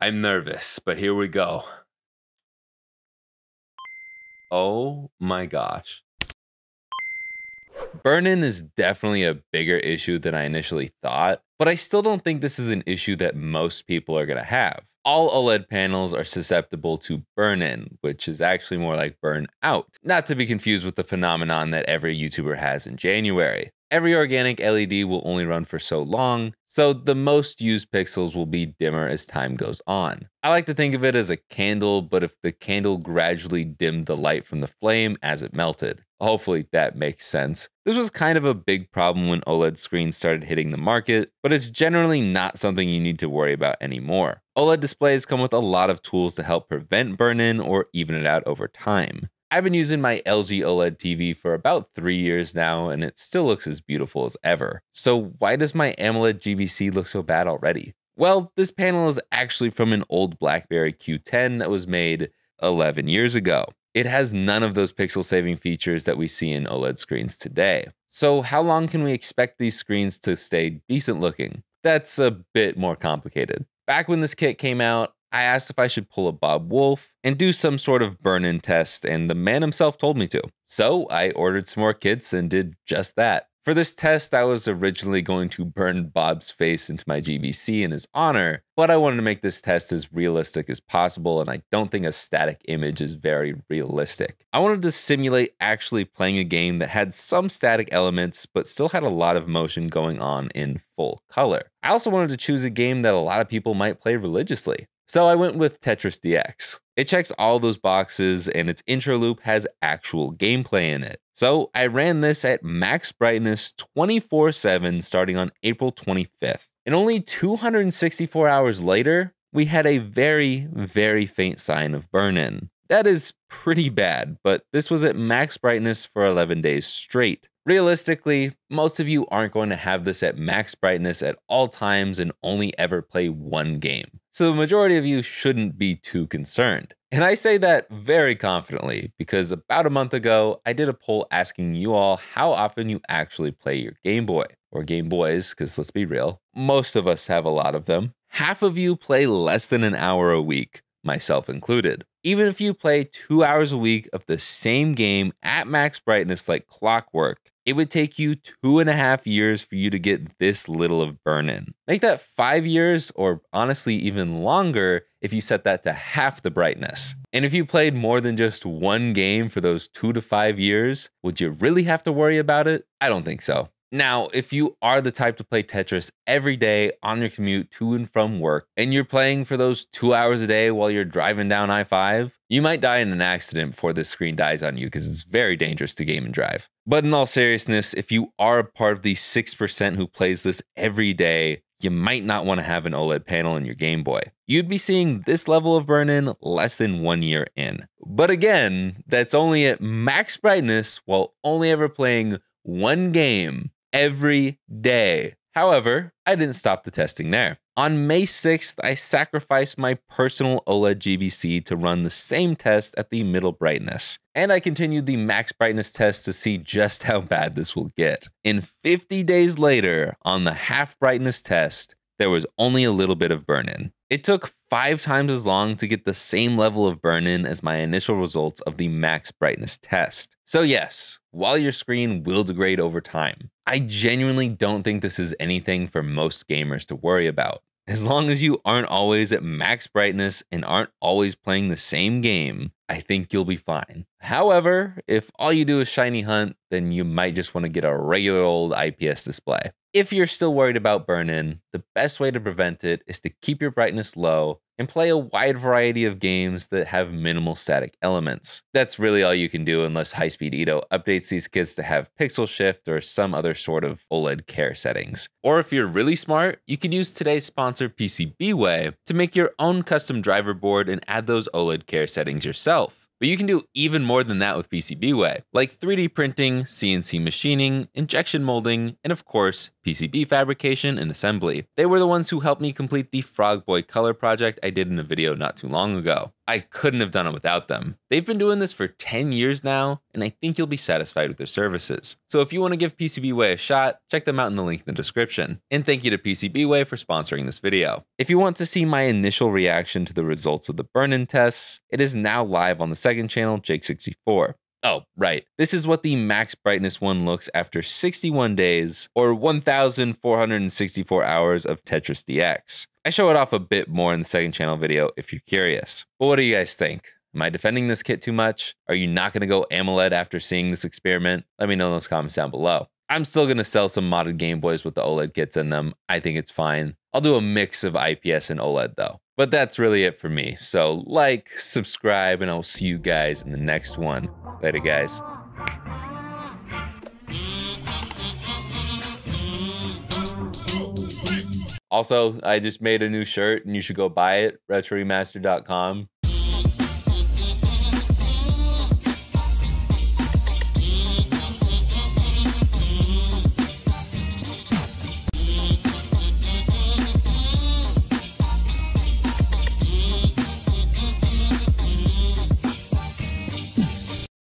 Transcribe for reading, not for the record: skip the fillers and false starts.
I'm nervous, but here we go. Oh my gosh. Burn-in is definitely a bigger issue than I initially thought, but I still don't think this is an issue that most people are going to have. All OLED panels are susceptible to burn-in, which is actually more like burn-out, not to be confused with the phenomenon that every YouTuber has in January. Every organic LED will only run for so long, so the most used pixels will be dimmer as time goes on. I like to think of it as a candle, but if the candle gradually dimmed the light from the flame as it melted. Hopefully that makes sense. This was kind of a big problem when OLED screens started hitting the market, but it's generally not something you need to worry about anymore. OLED displays come with a lot of tools to help prevent burn-in or even it out over time. I've been using my LG OLED TV for about 3 years now, and it still looks as beautiful as ever. So why does my AMOLED GBC look so bad already? Well, this panel is actually from an old BlackBerry Q10 that was made 11 years ago. It has none of those pixel saving features that we see in OLED screens today. So how long can we expect these screens to stay decent looking? That's a bit more complicated. Back when this kit came out, I asked if I should pull a Bob Wolf and do some sort of burn-in test, and the man himself told me to. So I ordered some more kits and did just that. For this test, I was originally going to burn Bob's face into my GBC in his honor, but I wanted to make this test as realistic as possible, and I don't think a static image is very realistic. I wanted to simulate actually playing a game that had some static elements, but still had a lot of motion going on in full color. I also wanted to choose a game that a lot of people might play religiously. So I went with Tetris DX. It checks all those boxes, and its intro loop has actual gameplay in it. So I ran this at max brightness 24/7 starting on April 25th. And only 264 hours later, we had a very, very faint sign of burn-in. That is pretty bad, but this was at max brightness for 11 days straight. Realistically, most of you aren't going to have this at max brightness at all times and only ever play one game. So the majority of you shouldn't be too concerned. And I say that very confidently because about a month ago, I did a poll asking you all how often you actually play your Game Boy, or Game Boys, because let's be real, most of us have a lot of them. Half of you play less than an hour a week, myself included. Even if you play 2 hours a week of the same game at max brightness like clockwork, it would take you 2.5 years for you to get this little of burn-in. Make that 5 years, or honestly even longer, if you set that to half the brightness. And if you played more than just one game for those 2 to 5 years, would you really have to worry about it? I don't think so. Now, if you are the type to play Tetris every day on your commute to and from work, and you're playing for those 2 hours a day while you're driving down I-5, you might die in an accident before this screen dies on you because it's very dangerous to game and drive. But in all seriousness, if you are a part of the 6% who plays this every day, you might not want to have an OLED panel in your Game Boy. You'd be seeing this level of burn-in less than 1 year in. But again, that's only at max brightness while only ever playing one game every day. However, I didn't stop the testing there. On May 6th, I sacrificed my personal OLED GBC to run the same test at the middle brightness. And I continued the max brightness test to see just how bad this will get. And 50 days later, on the half brightness test, there was only a little bit of burn-in. It took 5 times as long to get the same level of burn-in as my initial results of the max brightness test. So yes, while your screen will degrade over time, I genuinely don't think this is anything for most gamers to worry about. As long as you aren't always at max brightness and aren't always playing the same game, I think you'll be fine. However, if all you do is shiny hunt, then you might just want to get a regular old IPS display. If you're still worried about burn-in, the best way to prevent it is to keep your brightness low and play a wide variety of games that have minimal static elements. That's really all you can do unless High-Speed Edo updates these kits to have pixel shift or some other sort of OLED care settings. Or if you're really smart, you can use today's sponsor PCBWay to make your own custom driver board and add those OLED care settings yourself. But you can do even more than that with PCBWay, like 3D printing, CNC machining, injection molding, and of course, PCB fabrication and assembly. They were the ones who helped me complete the Frog Boy color project I did in a video not too long ago. I couldn't have done it without them. They've been doing this for 10 years now, and I think you'll be satisfied with their services. So if you want to give PCBWay a shot, check them out in the link in the description. And thank you to PCBWay for sponsoring this video. If you want to see my initial reaction to the results of the burn-in tests, it is now live on the second channel, Jake64. Oh, right. This is what the max brightness one looks after 61 days or 1,464 hours of Tetris DX. I show it off a bit more in the second channel video if you're curious. But what do you guys think? Am I defending this kit too much? Are you not going to go AMOLED after seeing this experiment? Let me know in those comments down below. I'm still going to sell some modded Game Boys with the OLED kits in them. I think it's fine. I'll do a mix of IPS and OLED though. But that's really it for me. So like, subscribe, and I'll see you guys in the next one. Later, guys. Also, I just made a new shirt and you should go buy it, retroremaster.com.